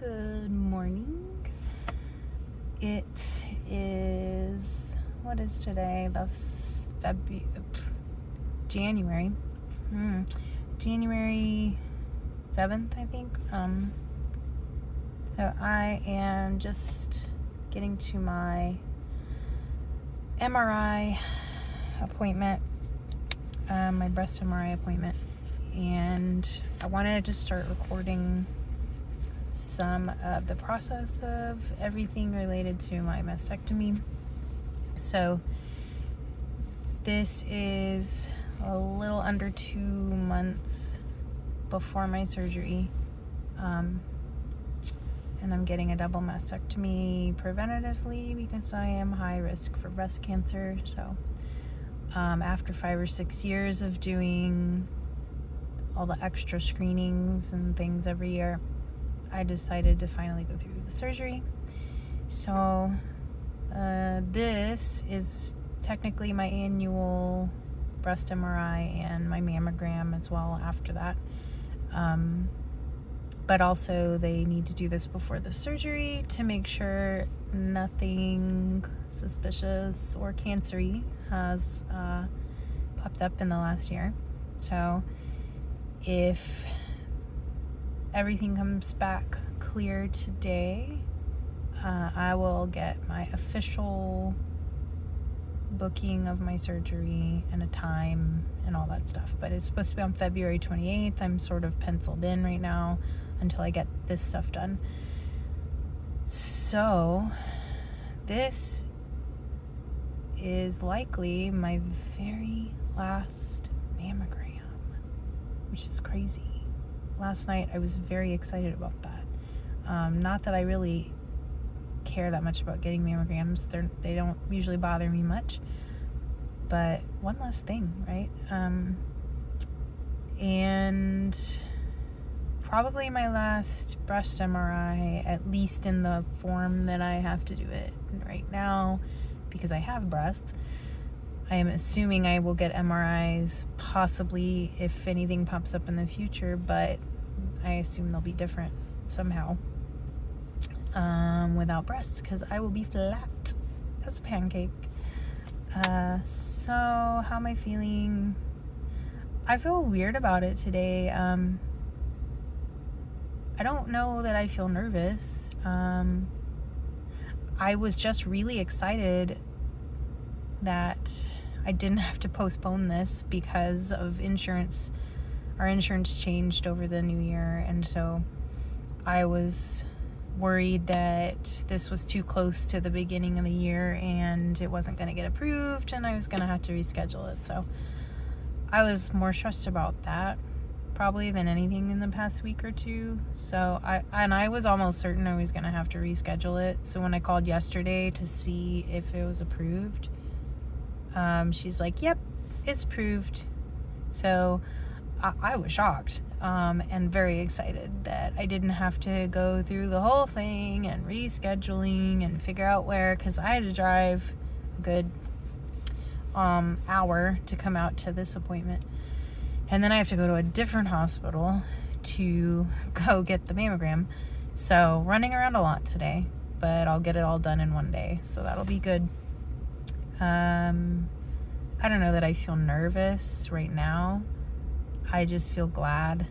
Good morning. It is, what is today? That's January. January 7th, I think. So I am just getting to my MRI appointment, my breast MRI appointment, and I wanted to start recording some of the process of everything related to my mastectomy. So this is a little under 2 months before my surgery, and I'm getting a double mastectomy preventatively because I am high risk for breast cancer. So after 5 or 6 years of doing all the extra screenings and things every year, I decided to finally go through the surgery. So this is technically my annual breast MRI and my mammogram as well after that. But also they need to do this before the surgery to make sure nothing suspicious or cancery has popped up in the last year. So if everything comes back clear today, I will get my official booking of my surgery and a time and all that stuff. But it's supposed to be on February 28th. I'm sort of penciled in right now until I get this stuff done. So this is likely my very last mammogram, which is crazy. Last night I was very excited about that. Not that I really care that much about getting mammograms. They don't usually bother me much, but one less thing, right? And probably my last breast MRI, at least in the form that I have to do it right now, because I have breasts. I am assuming I will get MRIs possibly if anything pops up in the future, but I assume they'll be different somehow without breasts, because I will be flat as a pancake. So how am I feeling? I feel weird about it today. I don't know that I feel nervous. I was just really excited that I didn't have to postpone this because of insurance. Our insurance changed over the new year, and so I was worried that this was too close to the beginning of the year and it wasn't going to get approved and I was going to have to reschedule it. So I was more stressed about that probably than anything in the past week or two. So I was almost certain I was going to have to reschedule it. So when I called yesterday to see if it was approved, she's like, yep, it's approved. So I was shocked and very excited that I didn't have to go through the whole thing and rescheduling and figure out where, because I had to drive a good hour to come out to this appointment. And then I have to go to a different hospital to go get the mammogram. So running around a lot today, but I'll get it all done in one day. So that'll be good. I don't know that I feel nervous right now. I just feel glad,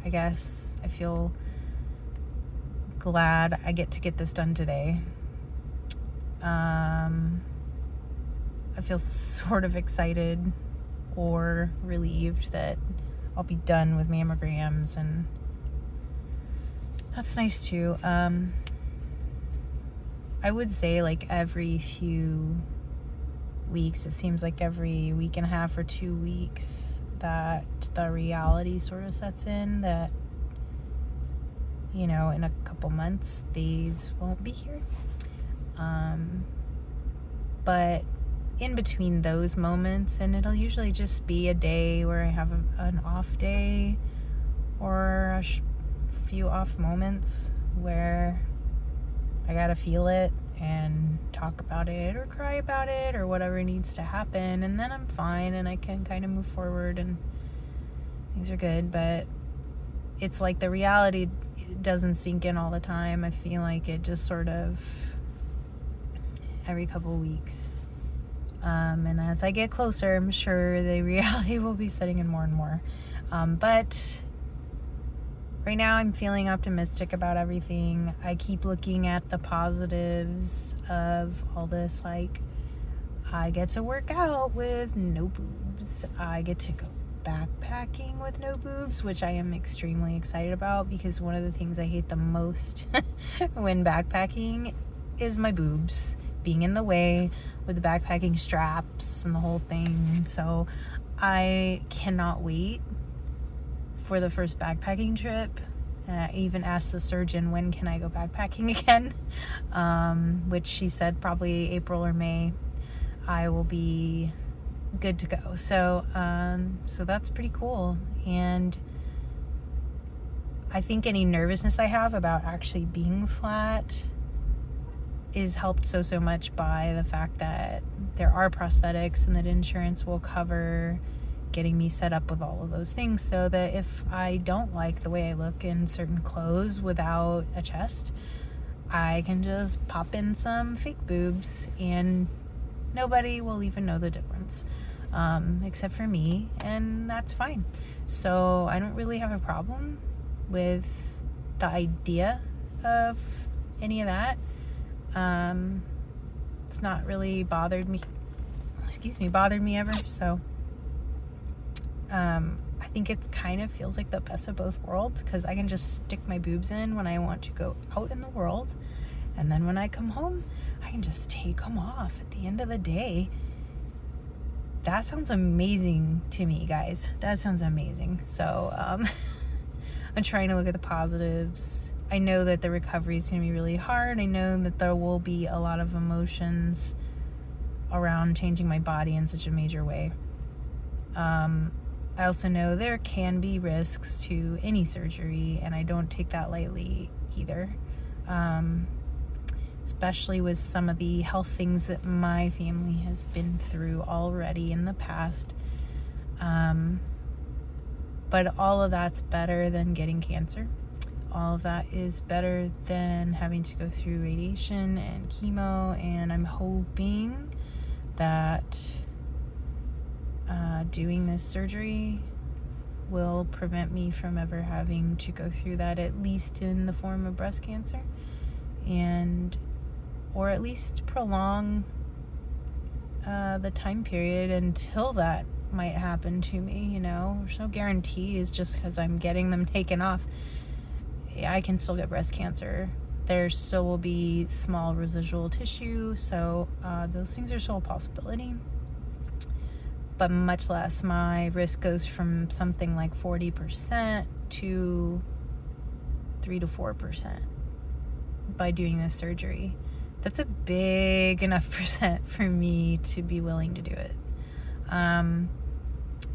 I guess. I feel glad I get to get this done today. I feel sort of excited or relieved that I'll be done with mammograms, and that's nice too. I would say like every few weeks, it seems like every week and a half or 2 weeks, that the reality sort of sets in that, you know, in a couple months these won't be here. But in between those moments, and it'll usually just be a day where I have an off day or a few off moments where I gotta feel it and talk about it or cry about it or whatever needs to happen, and then I'm fine and I can kind of move forward and things are good. But it's like the reality it doesn't sink in all the time. I feel like it just sort of every couple of weeks. And as I get closer, I'm sure the reality will be setting in more and more. But right now I'm feeling optimistic about everything. I keep looking at the positives of all this. Like, I get to work out with no boobs. I get to go backpacking with no boobs, which I am extremely excited about, because one of the things I hate the most when backpacking is my boobs being in the way with the backpacking straps and the whole thing. So I cannot wait for the first backpacking trip. I even asked the surgeon, when can I go backpacking again? Which she said probably April or May. I will be good to go. So that's pretty cool. And I think any nervousness I have about actually being flat is helped so much by the fact that there are prosthetics and that insurance will cover getting me set up with all of those things, so that if I don't like the way I look in certain clothes without a chest, I can just pop in some fake boobs and nobody will even know the difference, except for me, and that's fine. So I don't really have a problem with the idea of any of that. It's not really bothered me ever. So I think it kind of feels like the best of both worlds, because I can just stick my boobs in when I want to go out in the world, and then when I come home I can just take them off at the end of the day. That sounds amazing to me, guys. That sounds amazing. So I'm trying to look at the positives. I know that the recovery is going to be really hard. I know that there will be a lot of emotions around changing my body in such a major way. I also know there can be risks to any surgery, and I don't take that lightly either. Especially with some of the health things that my family has been through already in the past. But all of that's better than getting cancer. All of that is better than having to go through radiation and chemo, and I'm hoping that doing this surgery will prevent me from ever having to go through that, at least in the form of breast cancer, or at least prolong the time period until that might happen to me. There's no guarantees just because I'm getting them taken off. I can still get breast cancer. There still will be small residual tissue, so those things are still a possibility. But much less. My risk goes from something like 40% to 3 to 4% by doing this surgery. That's a big enough percent for me to be willing to do it.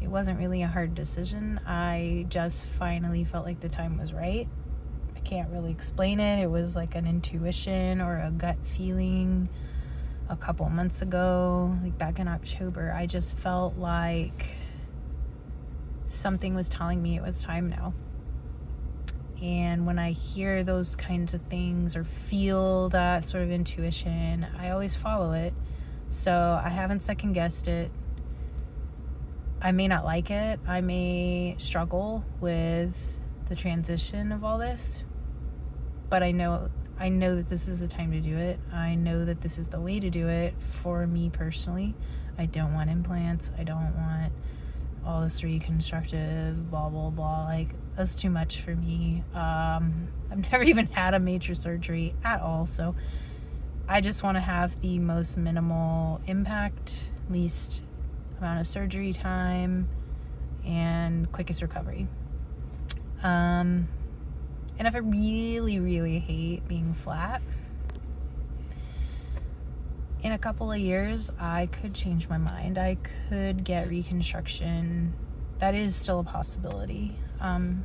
It wasn't really a hard decision. I just finally felt like the time was right. I can't really explain it. It was like an intuition or a gut feeling. A couple months ago, like back in October, I just felt like something was telling me it was time now. And when I hear those kinds of things or feel that sort of intuition, I always follow it. So I haven't second guessed it. I may not like it. I may struggle with the transition of all this, but I know that this is the time to do it. I know that this is the way to do it for me personally. I don't want implants. I don't want all this reconstructive blah blah blah. Like, that's too much for me. I've never even had a major surgery at all, so I just want to have the most minimal impact, least amount of surgery time, and quickest recovery. And if I really, really hate being flat, in a couple of years, I could change my mind. I could get reconstruction. That is still a possibility. And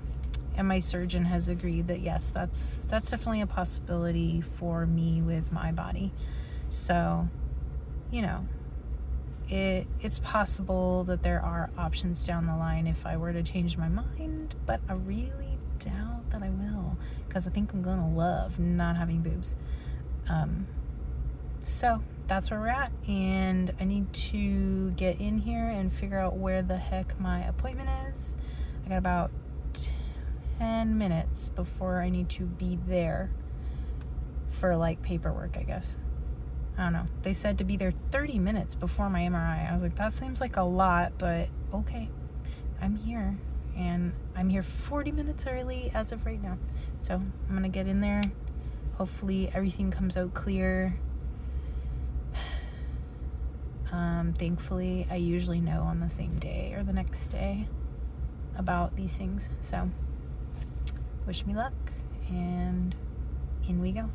my surgeon has agreed that yes, that's definitely a possibility for me with my body. So, it's possible that there are options down the line if I were to change my mind, but I really doubt that I will, because I think I'm gonna love not having boobs. So that's where we're at, and I need to get in here and figure out where the heck my appointment is. I got about 10 minutes before I need to be there for like paperwork, I guess. I don't know. They said to be there 30 minutes before my MRI. I was like, that seems like a lot, but okay. I'm here, and I'm here 40 minutes early as of right now. So I'm gonna get in there. Hopefully everything comes out clear. Thankfully, I usually know on the same day or the next day about these things. So wish me luck, and in we go.